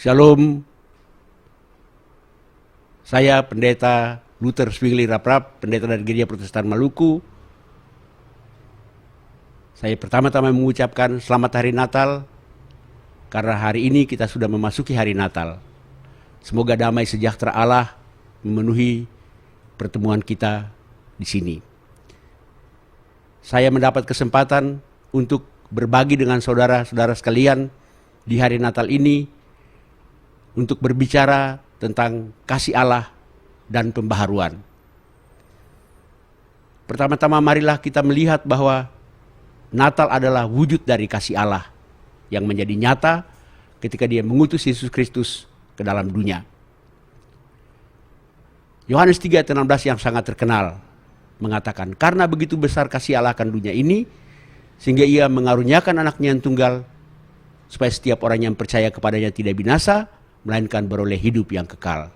Shalom, saya Pendeta Luther Zwingli Raprap, pendeta dari Gereja Protestan Maluku. Saya pertama-tama mengucapkan selamat hari Natal, karena hari ini kita sudah memasuki hari Natal. Semoga damai sejahtera Allah memenuhi pertemuan kita di sini. Saya mendapat kesempatan untuk berbagi dengan saudara-saudara sekalian di hari Natal ini untuk berbicara tentang kasih Allah dan pembaharuan. Pertama-tama marilah kita melihat bahwa Natal adalah wujud dari kasih Allah yang menjadi nyata ketika Dia mengutus Yesus Kristus ke dalam dunia. Yohanes 3 ayat 16 yang sangat terkenal mengatakan, karena begitu besar kasih Allah akan dunia ini, sehingga Ia mengaruniakan anaknya yang tunggal, supaya setiap orang yang percaya kepadanya tidak binasa, melainkan beroleh hidup yang kekal.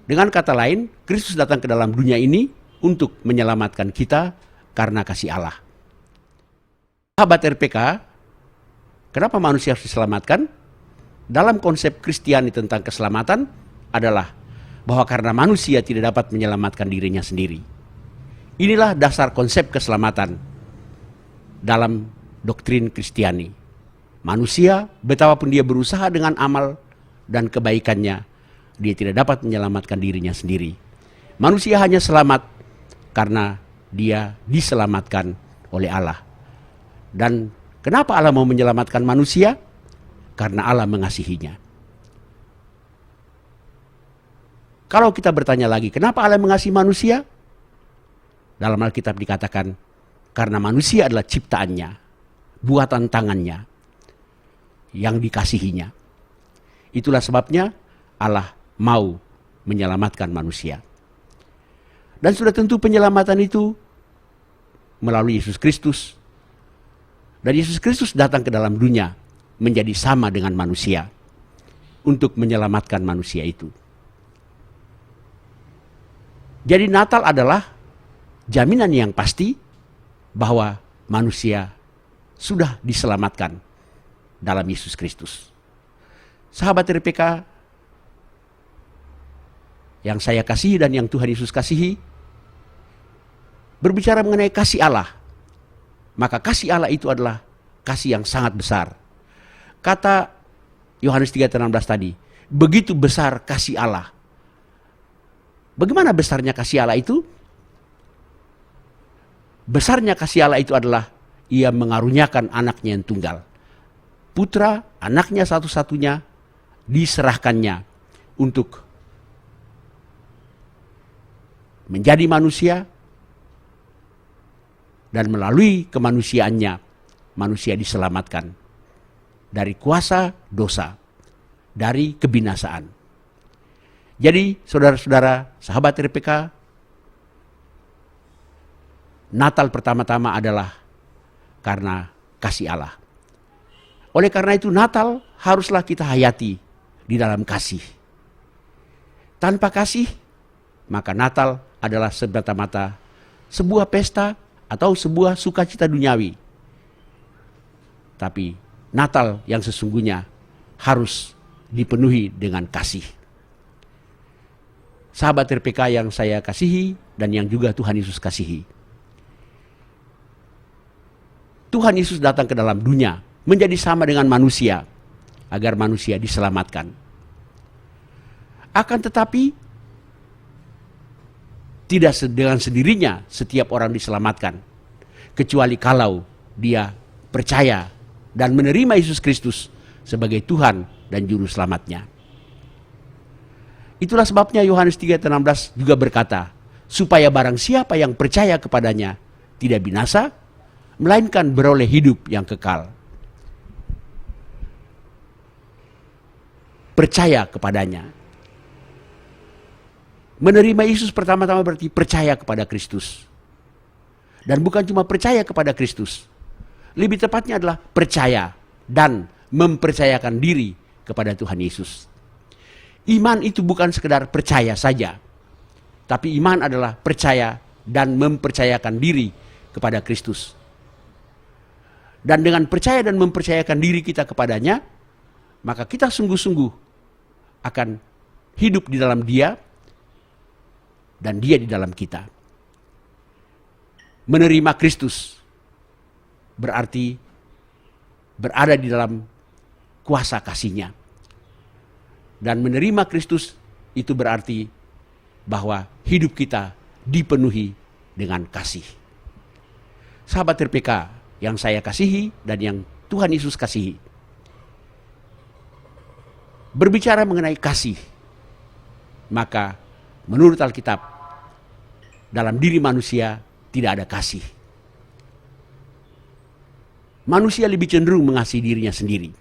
Dengan kata lain, Kristus datang ke dalam dunia ini untuk menyelamatkan kita karena kasih Allah. Sahabat RPK, kenapa manusia harus diselamatkan? Dalam konsep Kristiani tentang keselamatan adalah bahwa karena manusia tidak dapat menyelamatkan dirinya sendiri. Inilah dasar konsep keselamatan dalam doktrin Kristiani. Manusia, betapapun dia berusaha dengan amal dan kebaikannya, dia tidak dapat menyelamatkan dirinya sendiri. Manusia hanya selamat karena dia diselamatkan oleh Allah. Dan kenapa Allah mau menyelamatkan manusia? Karena Allah mengasihinya. Kalau kita bertanya lagi, kenapa Allah mengasihi manusia? Dalam Alkitab dikatakan, karena manusia adalah ciptaannya, buatan tangannya, yang dikasihinya. Itulah sebabnya Allah mau menyelamatkan manusia. Dan sudah tentu penyelamatan itu melalui Yesus Kristus. Dan Yesus Kristus datang ke dalam dunia menjadi sama dengan manusia untuk menyelamatkan manusia itu. Jadi Natal adalah jaminan yang pasti bahwa manusia sudah diselamatkan dalam Yesus Kristus. Sahabat RPK yang saya kasihi dan yang Tuhan Yesus kasihi, berbicara mengenai kasih Allah, maka kasih Allah itu adalah kasih yang sangat besar. Kata Yohanes 3:16 tadi, begitu besar kasih Allah. Bagaimana besarnya kasih Allah itu? Besarnya kasih Allah itu adalah Ia mengaruniakan anaknya yang tunggal. Putra, anaknya satu-satunya, diserahkannya untuk menjadi manusia, dan melalui kemanusiaannya, manusia diselamatkan dari kuasa dosa, dari kebinasaan. Jadi, saudara-saudara, sahabat RPK, Natal pertama-tama adalah karena kasih Allah. Oleh karena itu Natal haruslah kita hayati di dalam kasih. Tanpa kasih, maka Natal adalah semata-mata sebuah pesta atau sebuah sukacita duniawi. Tapi Natal yang sesungguhnya harus dipenuhi dengan kasih. Sahabat RPK yang saya kasihi dan yang juga Tuhan Yesus kasihi. Tuhan Yesus datang ke dalam dunia menjadi sama dengan manusia, agar manusia diselamatkan. Akan tetapi, tidak dengan sendirinya setiap orang diselamatkan, kecuali kalau dia percaya dan menerima Yesus Kristus sebagai Tuhan dan Juru Selamatnya. Itulah sebabnya Yohanes 3:16 juga berkata, supaya barang siapa yang percaya kepadanya tidak binasa, melainkan beroleh hidup yang kekal. Percaya kepadanya. Menerima Yesus pertama-tama berarti percaya kepada Kristus. Dan bukan cuma percaya kepada Kristus. Lebih tepatnya adalah percaya dan mempercayakan diri kepada Tuhan Yesus. Iman itu bukan sekedar percaya saja. Tapi iman adalah percaya dan mempercayakan diri kepada Kristus. Dan dengan percaya dan mempercayakan diri kita kepadanya, maka kita sungguh-sungguh akan hidup di dalam Dia dan Dia di dalam kita. Menerima Kristus berarti berada di dalam kuasa kasih-Nya. Dan menerima Kristus itu berarti bahwa hidup kita dipenuhi dengan kasih. Sahabat RPK yang saya kasihi dan yang Tuhan Yesus kasihi, berbicara mengenai kasih, maka menurut Alkitab, dalam diri manusia tidak ada kasih. Manusia lebih cenderung mengasihi dirinya sendiri.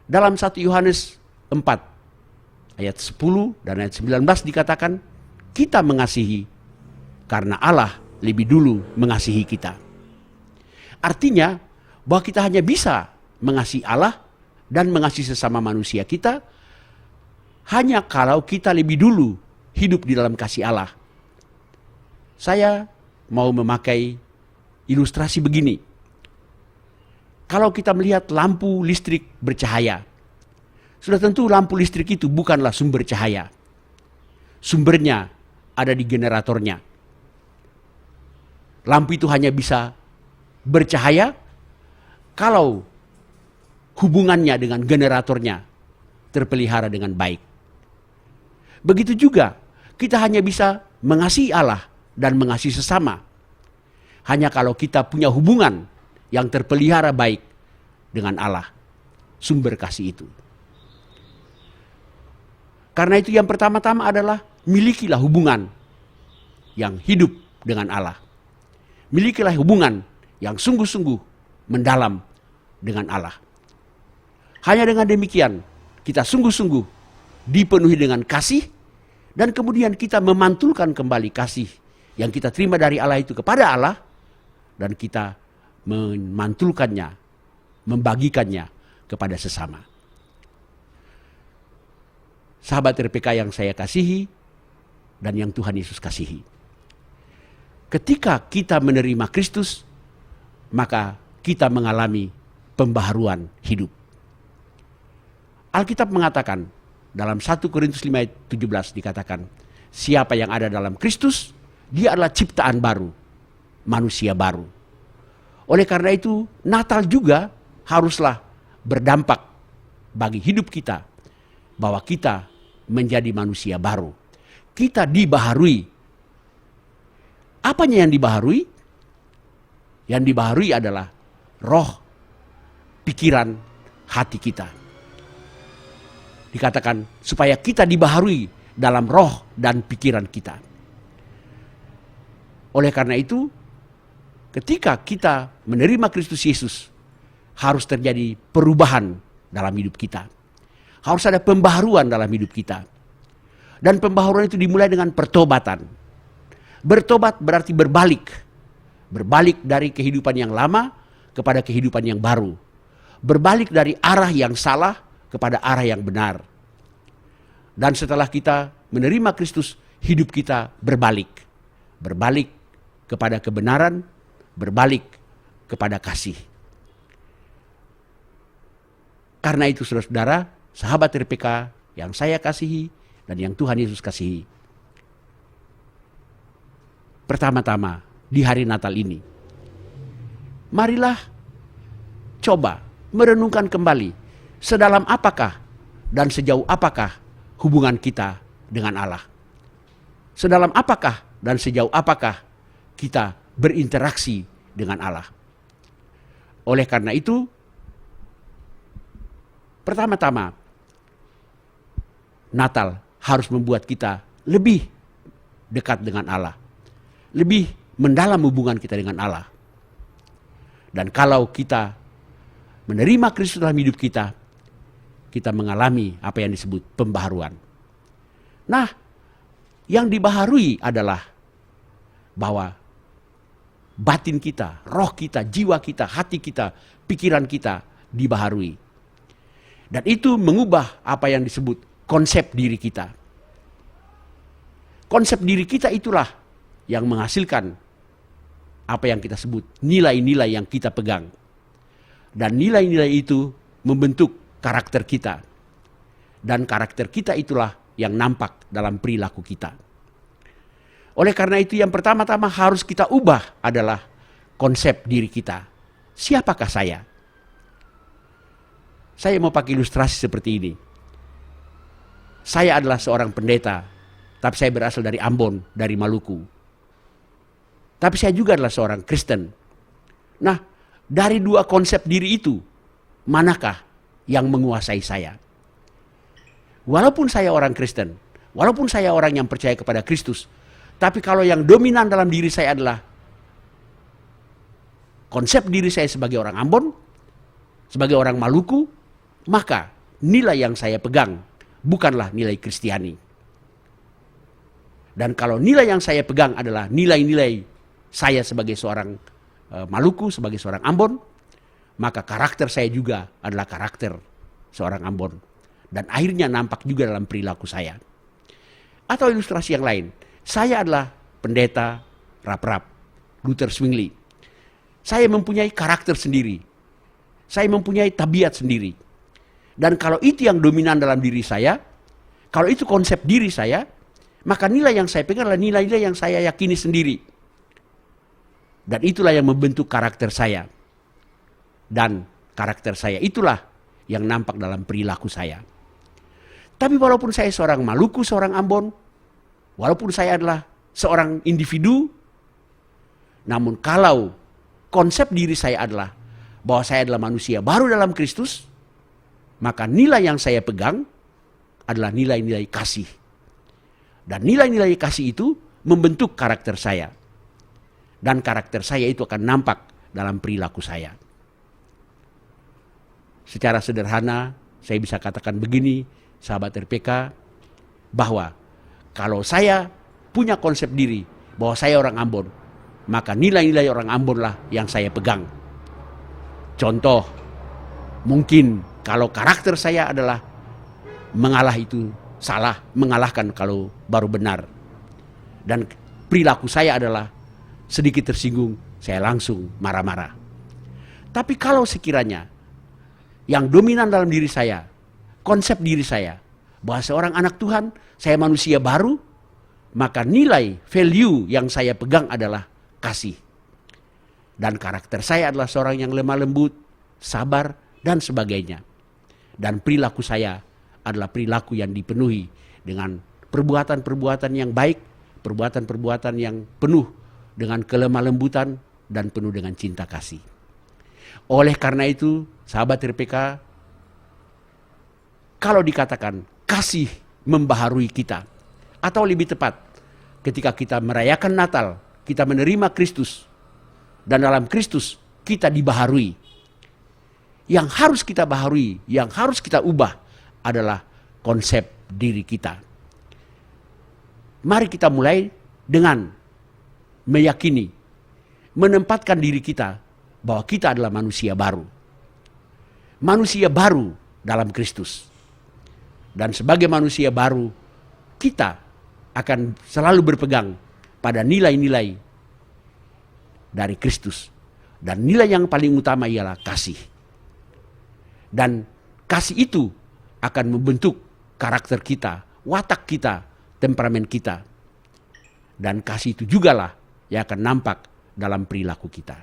Dalam 1 Yohanes 4 ayat 10 dan ayat 19 dikatakan, kita mengasihi karena Allah lebih dulu mengasihi kita. Artinya bahwa kita hanya bisa mengasihi Allah dan mengasihi sesama manusia kita hanya kalau kita lebih dulu hidup di dalam kasih Allah. Saya mau memakai ilustrasi begini. Kalau kita melihat lampu listrik bercahaya, sudah tentu lampu listrik itu bukanlah sumber cahaya. Sumbernya ada di generatornya. Lampu itu hanya bisa bercahaya kalau hubungannya dengan generatornya terpelihara dengan baik. Begitu juga kita hanya bisa mengasihi Allah dan mengasihi sesama hanya kalau kita punya hubungan yang terpelihara baik dengan Allah, sumber kasih itu. Karena itu yang pertama-tama adalah milikilah hubungan yang hidup dengan Allah. Milikilah hubungan yang sungguh-sungguh mendalam dengan Allah. Hanya dengan demikian kita sungguh-sungguh dipenuhi dengan kasih dan kemudian kita memantulkan kembali kasih yang kita terima dari Allah itu kepada Allah dan kita memantulkannya, membagikannya kepada sesama. Sahabat RPK yang saya kasihi dan yang Tuhan Yesus kasihi. Ketika kita menerima Kristus, maka kita mengalami pembaharuan hidup. Alkitab mengatakan dalam 1 Korintus 5 ayat 17 dikatakan, siapa yang ada dalam Kristus, dia adalah ciptaan baru, manusia baru. Oleh karena itu, Natal juga haruslah berdampak bagi hidup kita, bahwa kita menjadi manusia baru. Kita dibaharui. Apanya yang dibaharui? Yang dibaharui adalah roh, pikiran, hati kita. Dikatakan supaya kita dibaharui dalam roh dan pikiran kita. Oleh karena itu, ketika kita menerima Kristus Yesus, harus terjadi perubahan dalam hidup kita. Harus ada pembaharuan dalam hidup kita. Dan pembaharuan itu dimulai dengan pertobatan. Bertobat berarti berbalik. Berbalik dari kehidupan yang lama kepada kehidupan yang baru. Berbalik dari arah yang salah kepada arah yang benar. Dan setelah kita menerima Kristus, hidup kita berbalik. Berbalik kepada kebenaran, berbalik kepada kasih. Karena itu saudara-saudara, sahabat RPK yang saya kasihi dan yang Tuhan Yesus kasihi. Pertama-tama di hari Natal ini, marilah coba merenungkan kembali sedalam apakah dan sejauh apakah hubungan kita dengan Allah. Sedalam apakah dan sejauh apakah kita berinteraksi dengan Allah. Oleh karena itu, pertama-tama, Natal harus membuat kita lebih dekat dengan Allah. Lebih mendalam hubungan kita dengan Allah. Dan kalau kita menerima Kristus dalam hidup kita, kita mengalami apa yang disebut pembaharuan. Nah, yang dibaharui adalah bahwa batin kita, roh kita, jiwa kita, hati kita, pikiran kita dibaharui. Dan itu mengubah apa yang disebut konsep diri kita. Konsep diri kita itulah yang menghasilkan apa yang kita sebut nilai-nilai yang kita pegang. Dan nilai-nilai itu membentuk karakter kita. Dan karakter kita itulah yang nampak dalam perilaku kita. Oleh karena itu yang pertama-tama harus kita ubah adalah konsep diri kita. Siapakah saya? Saya mau pakai ilustrasi seperti ini. Saya adalah seorang pendeta, tapi saya berasal dari Ambon, dari Maluku. Tapi saya juga adalah seorang Kristen. Nah, dari dua konsep diri itu, manakah yang menguasai saya? Walaupun saya orang Kristen, walaupun saya orang yang percaya kepada Kristus, tapi kalau yang dominan dalam diri saya adalah konsep diri saya sebagai orang Ambon, sebagai orang Maluku, maka nilai yang saya pegang bukanlah nilai Kristiani. Dan kalau nilai yang saya pegang adalah nilai-nilai saya sebagai seorang Maluku, sebagai seorang Ambon, maka karakter saya juga adalah karakter seorang Ambon. Dan akhirnya nampak juga dalam perilaku saya. Atau ilustrasi yang lain, saya adalah pendeta Rap-Rap, Luther Zwingli. Saya mempunyai karakter sendiri. Saya mempunyai tabiat sendiri. Dan kalau itu yang dominan dalam diri saya, kalau itu konsep diri saya, maka nilai yang saya pegang adalah nilai-nilai yang saya yakini sendiri. Dan itulah yang membentuk karakter saya. Dan karakter saya itulah yang nampak dalam perilaku saya. Tapi walaupun saya seorang Maluku, seorang Ambon, walaupun saya adalah seorang individu, namun kalau konsep diri saya adalah bahwa saya adalah manusia baru dalam Kristus, maka nilai yang saya pegang adalah nilai-nilai kasih. Dan nilai-nilai kasih itu membentuk karakter saya. Dan karakter saya itu akan nampak dalam perilaku saya. Secara sederhana, saya bisa katakan begini, sahabat RPK, bahwa kalau saya punya konsep diri bahwa saya orang Ambon, maka nilai-nilai orang Ambon lah yang saya pegang. Contoh, mungkin kalau karakter saya adalah mengalah itu salah, mengalahkan kalau baru benar. Dan perilaku saya adalah sedikit tersinggung, saya langsung marah-marah. Tapi kalau sekiranya yang dominan dalam diri saya, konsep diri saya, bahwa seorang anak Tuhan, saya manusia baru, maka nilai, value yang saya pegang adalah kasih. Dan karakter saya adalah seorang yang lemah lembut, sabar, dan sebagainya. Dan perilaku saya adalah perilaku yang dipenuhi dengan perbuatan-perbuatan yang baik, perbuatan-perbuatan yang penuh dengan kelemah lembutan dan penuh dengan cinta kasih. Oleh karena itu, sahabat RPK, kalau dikatakan kasih membaharui kita, atau lebih tepat, ketika kita merayakan Natal, kita menerima Kristus, dan dalam Kristus kita dibaharui. Yang harus kita baharui, yang harus kita ubah adalah konsep diri kita. Mari kita mulai dengan meyakini, menempatkan diri kita bahwa kita adalah manusia baru. Manusia baru dalam Kristus. Dan sebagai manusia baru, kita akan selalu berpegang pada nilai-nilai dari Kristus. Dan nilai yang paling utama ialah kasih. Dan kasih itu akan membentuk karakter kita, watak kita, temperamen kita. Dan kasih itu jugalah yang akan nampak dalam perilaku kita.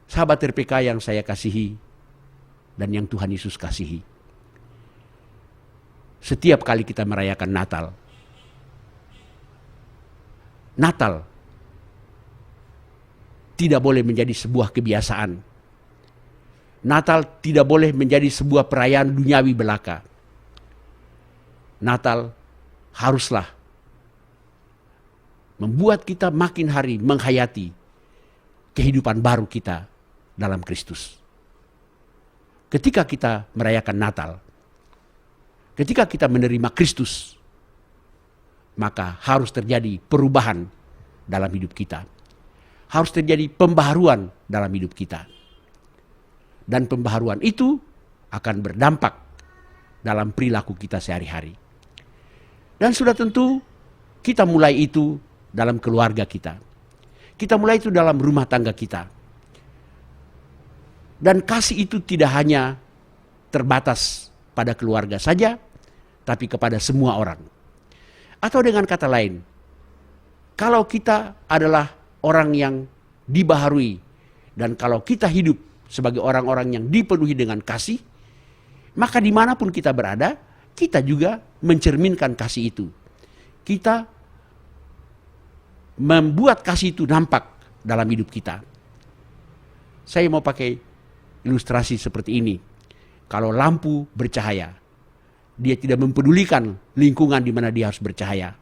Sahabat RPK yang saya kasihi dan yang Tuhan Yesus kasihi. Setiap kali kita merayakan Natal, Natal tidak boleh menjadi sebuah kebiasaan. Natal tidak boleh menjadi sebuah perayaan duniawi belaka. Natal haruslah membuat kita makin hari menghayati kehidupan baru kita dalam Kristus. Ketika kita merayakan Natal, ketika kita menerima Kristus, maka harus terjadi perubahan dalam hidup kita. Harus terjadi pembaharuan dalam hidup kita. Dan pembaharuan itu akan berdampak dalam perilaku kita sehari-hari. Dan sudah tentu kita mulai itu dalam keluarga kita. Kita mulai itu dalam rumah tangga kita. Dan kasih itu tidak hanya terbatas pada keluarga saja, tapi kepada semua orang. Atau dengan kata lain, kalau kita adalah orang yang dibaharui, dan kalau kita hidup sebagai orang-orang yang dipenuhi dengan kasih, maka dimanapun kita berada, kita juga mencerminkan kasih itu. Kita membuat kasih itu nampak dalam hidup kita. Saya mau pakai ilustrasi seperti ini. Kalau lampu bercahaya, dia tidak mempedulikan lingkungan di mana dia harus bercahaya.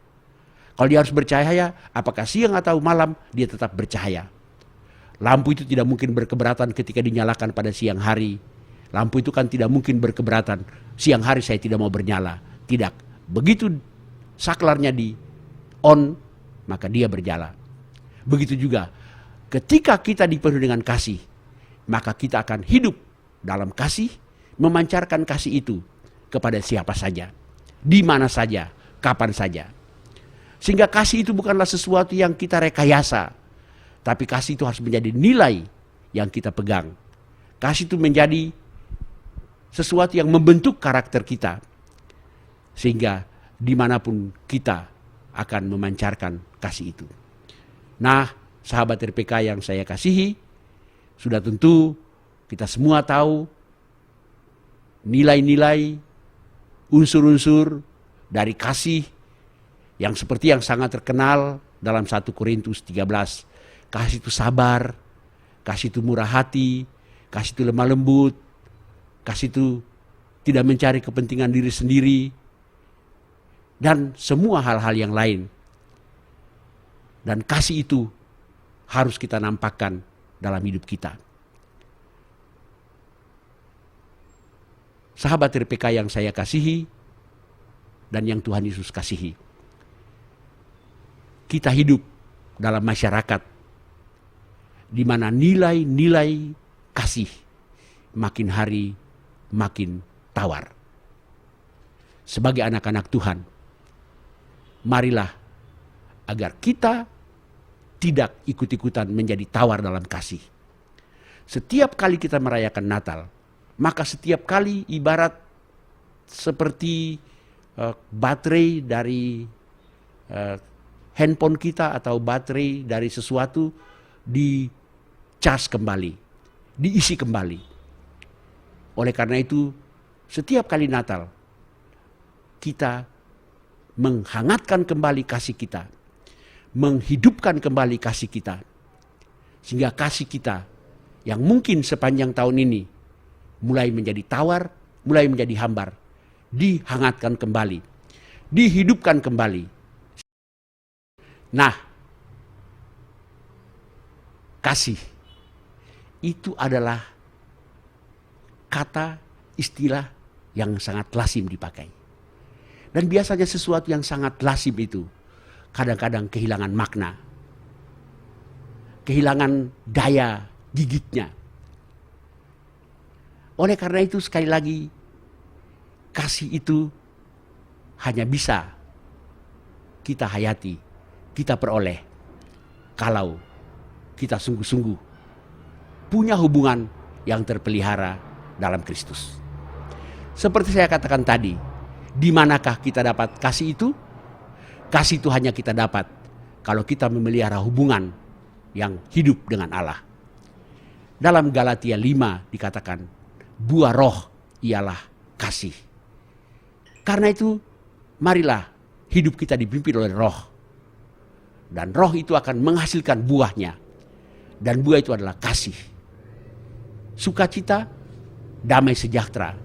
Kalau dia harus bercahaya, apakah siang atau malam, dia tetap bercahaya. Lampu itu tidak mungkin berkeberatan ketika dinyalakan pada siang hari. Lampu itu kan tidak mungkin berkeberatan, siang hari saya tidak mau bernyala. Tidak. Begitu saklarnya di on, maka dia bernyala. Begitu juga, ketika kita dipenuhi dengan kasih, maka kita akan hidup dalam kasih, memancarkan kasih itu kepada siapa saja, di mana saja, kapan saja. Sehingga kasih itu bukanlah sesuatu yang kita rekayasa, tapi kasih itu harus menjadi nilai yang kita pegang. Kasih itu menjadi sesuatu yang membentuk karakter kita, sehingga dimanapun kita akan memancarkan kasih itu. Nah, sahabat RPK yang saya kasihi, sudah tentu kita semua tahu nilai-nilai, unsur-unsur dari kasih yang seperti yang sangat terkenal dalam 1 Korintus 13. Kasih itu sabar, kasih itu murah hati, kasih itu lemah lembut, kasih itu tidak mencari kepentingan diri sendiri, dan semua hal-hal yang lain. Dan kasih itu harus kita nampakkan dalam hidup kita. Sahabat RPK yang saya kasihi dan yang Tuhan Yesus kasihi, kita hidup dalam masyarakat di mana nilai-nilai kasih makin hari makin tawar. Sebagai anak-anak Tuhan, marilah agar kita tidak ikut-ikutan menjadi tawar dalam kasih. Setiap kali kita merayakan Natal, maka setiap kali ibarat seperti baterai dari handphone kita atau baterai dari sesuatu di-charge kembali, diisi kembali. Oleh karena itu, setiap kali Natal, kita menghangatkan kembali kasih kita, menghidupkan kembali kasih kita, sehingga kasih kita yang mungkin sepanjang tahun ini mulai menjadi tawar, mulai menjadi hambar, dihangatkan kembali, dihidupkan kembali. Nah, kasih itu adalah kata istilah yang sangat lazim dipakai. Dan biasanya sesuatu yang sangat lazim itu kadang-kadang kehilangan makna, kehilangan daya gigitnya. Oleh karena itu sekali lagi, kasih itu hanya bisa kita hayati, kita peroleh kalau kita sungguh-sungguh punya hubungan yang terpelihara dalam Kristus. Seperti saya katakan tadi, di manakah kita dapat kasih itu? Kasih itu hanya kita dapat kalau kita memelihara hubungan yang hidup dengan Allah. Dalam Galatia 5 dikatakan, buah roh ialah kasih. Karena itu, marilah hidup kita dipimpin oleh roh. Dan roh itu akan menghasilkan buahnya. Dan buah itu adalah kasih. Sukacita, damai sejahtera,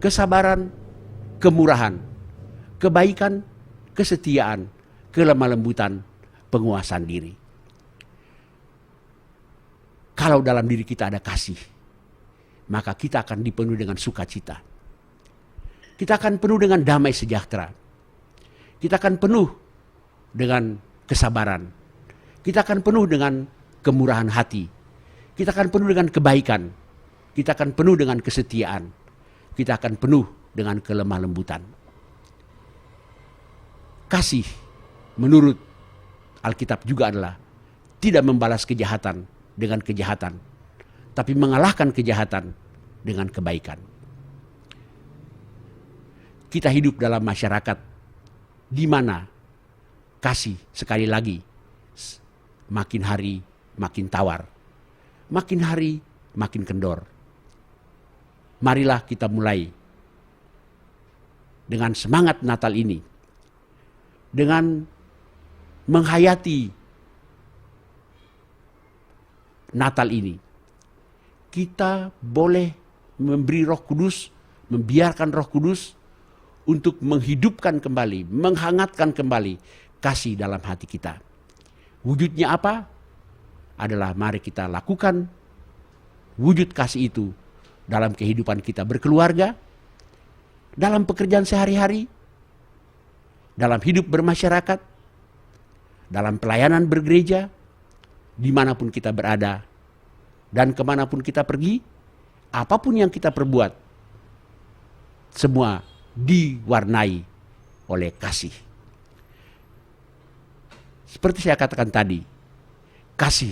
kesabaran, kemurahan, kebaikan, kesetiaan, kelemah lembutan, penguasaan diri. Kalau dalam diri kita ada kasih, maka kita akan dipenuhi dengan sukacita. Kita akan penuh dengan damai sejahtera. Kita akan penuh dengan kesabaran. Kita akan penuh dengan kemurahan hati. Kita akan penuh dengan kebaikan. Kita akan penuh dengan kesetiaan. Kita akan penuh dengan kelemah lembutan. Kasih menurut Alkitab juga adalah tidak membalas kejahatan dengan kejahatan, tapi mengalahkan kejahatan dengan kebaikan. kita hidup dalam masyarakat di mana kasih sekali lagi makin hari makin tawar, makin hari makin kendor. Marilah kita mulai dengan semangat Natal ini, dengan menghayati Natal ini. Kita boleh memberi Roh Kudus, membiarkan Roh Kudus untuk menghidupkan kembali, menghangatkan kembali kasih dalam hati kita. Wujudnya apa? Adalah mari kita lakukan wujud kasih itu dalam kehidupan kita berkeluarga, dalam pekerjaan sehari-hari, dalam hidup bermasyarakat, dalam pelayanan bergereja, dimanapun kita berada, dan kemanapun kita pergi, apapun yang kita perbuat, semua diwarnai oleh kasih. Seperti saya katakan tadi, kasih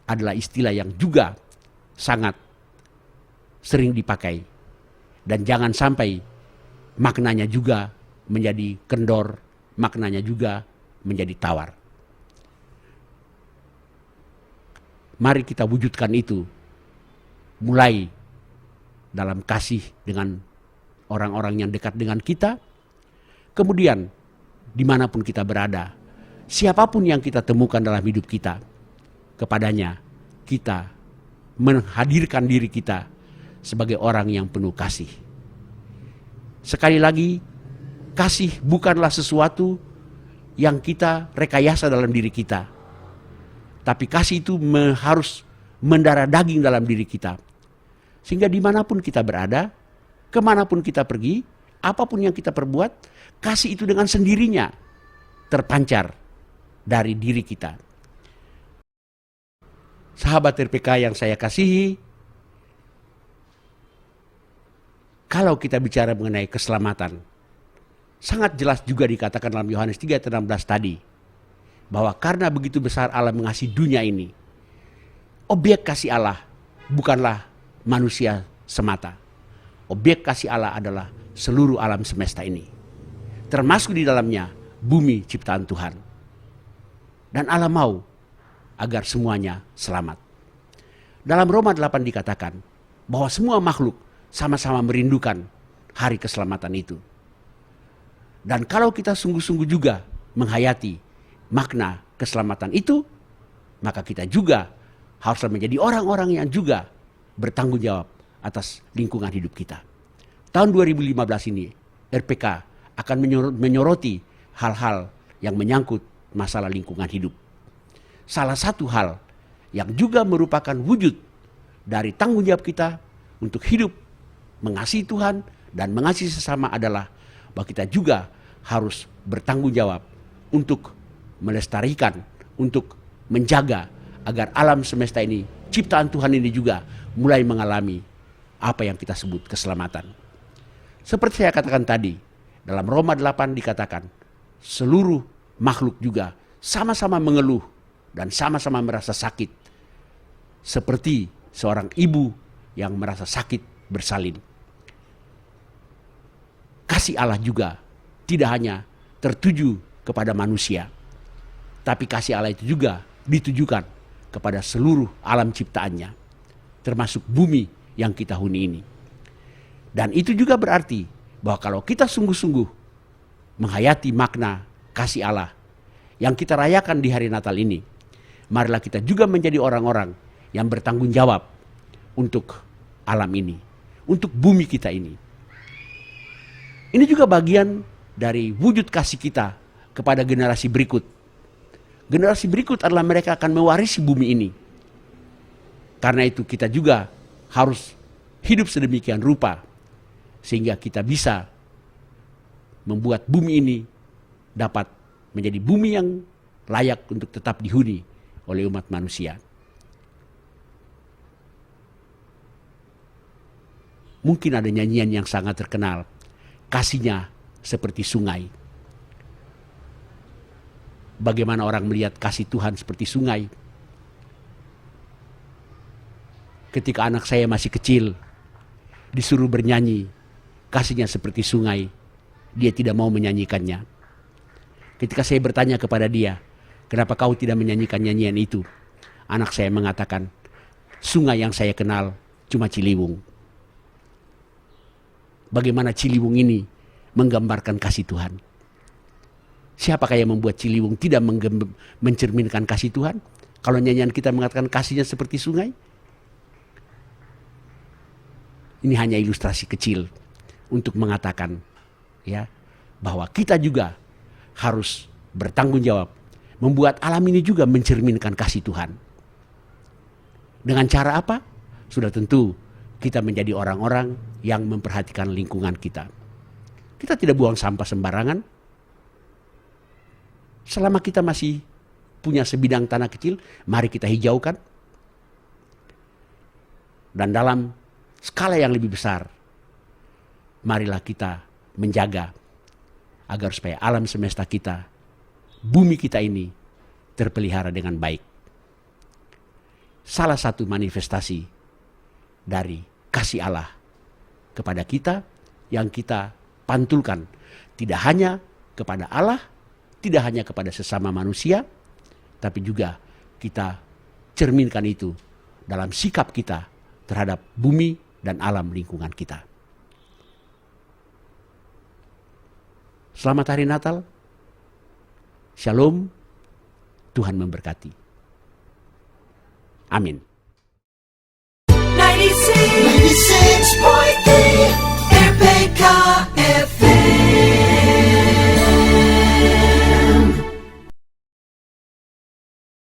adalah istilah yang juga sangat sering dipakai. Dan jangan sampai maknanya juga menjadi kendor, maknanya juga menjadi tawar. Mari kita wujudkan itu, mulai dalam kasih dengan orang-orang yang dekat dengan kita, kemudian dimanapun kita berada, siapapun yang kita temukan dalam hidup kita, kepadanya kita menghadirkan diri kita sebagai orang yang penuh kasih. Sekali lagi, kasih bukanlah sesuatu yang kita rekayasa dalam diri kita. Tapi kasih itu harus mendarah daging dalam diri kita. Sehingga dimanapun kita berada, kemanapun kita pergi, apapun yang kita perbuat, kasih itu dengan sendirinya terpancar dari diri kita. Sahabat RPK yang saya kasihi, kalau kita bicara mengenai keselamatan, sangat jelas juga dikatakan dalam Yohanes 3:16 tadi, bahwa karena begitu besar Allah mengasihi dunia ini, objek kasih Allah bukanlah manusia semata. Objek kasih Allah adalah seluruh alam semesta ini, termasuk di dalamnya bumi ciptaan Tuhan. Dan Allah mau agar semuanya selamat. Dalam Roma 8 dikatakan bahwa semua makhluk sama-sama merindukan hari keselamatan itu. Dan kalau kita sungguh-sungguh juga menghayati makna keselamatan itu, maka kita juga harus menjadi orang-orang yang juga bertanggung jawab atas lingkungan hidup kita. Tahun 2015 ini, RPK akan menyoroti hal-hal yang menyangkut masalah lingkungan hidup. Salah satu hal yang juga merupakan wujud dari tanggung jawab kita untuk hidup mengasihi Tuhan dan mengasihi sesama adalah bahwa kita juga harus bertanggung jawab untuk melestarikan, untuk menjaga agar alam semesta ini, ciptaan Tuhan ini juga mulai mengalami apa yang kita sebut keselamatan. Seperti saya katakan tadi, dalam Roma 8 dikatakan, seluruh makhluk juga sama-sama mengeluh dan sama-sama merasa sakit. Seperti seorang ibu yang merasa sakit bersalin. Kasih Allah juga tidak hanya tertuju kepada manusia, tapi kasih Allah itu juga ditujukan kepada seluruh alam ciptaannya, termasuk bumi yang kita huni ini. Dan itu juga berarti bahwa kalau kita sungguh-sungguh menghayati makna kasih Allah yang kita rayakan di hari Natal ini, marilah kita juga menjadi orang-orang yang bertanggung jawab untuk alam ini, untuk bumi kita ini. Ini juga bagian dari wujud kasih kita kepada generasi berikut. Generasi berikut adalah mereka akan mewarisi bumi ini. Karena itu kita juga harus hidup sedemikian rupa sehingga kita bisa membuat bumi ini dapat menjadi bumi yang layak untuk tetap dihuni oleh umat manusia. Mungkin ada nyanyian yang sangat terkenal, kasihnya seperti sungai. Bagaimana orang melihat kasih Tuhan seperti sungai? Ketika anak saya masih kecil, disuruh bernyanyi, kasihnya seperti sungai, dia tidak mau menyanyikannya. Ketika saya bertanya kepada dia, kenapa kau tidak menyanyikan nyanyian itu? Anak saya mengatakan, sungai yang saya kenal cuma Ciliwung. Bagaimana Ciliwung ini menggambarkan kasih Tuhan? Siapakah yang membuat Ciliwung tidak mencerminkan kasih Tuhan? Kalau nyanyian kita mengatakan kasihnya seperti sungai? Ini hanya ilustrasi kecil untuk mengatakan ya bahwa kita juga harus bertanggung jawab membuat alam ini juga mencerminkan kasih Tuhan. Dengan cara apa? Sudah tentu kita menjadi orang-orang yang memperhatikan lingkungan kita. Kita tidak buang sampah sembarangan. Selama kita masih punya sebidang tanah kecil, mari kita hijaukan. Dan dalam skala yang lebih besar, marilah kita menjaga agar supaya alam semesta kita, bumi kita ini terpelihara dengan baik. Salah satu manifestasi dari kasih Allah kepada kita yang kita pantulkan tidak hanya kepada Allah, tidak hanya kepada sesama manusia, tapi juga kita cerminkan itu dalam sikap kita terhadap bumi dan alam lingkungan kita. Selamat hari Natal. Shalom. Tuhan memberkati. Amin. 96.1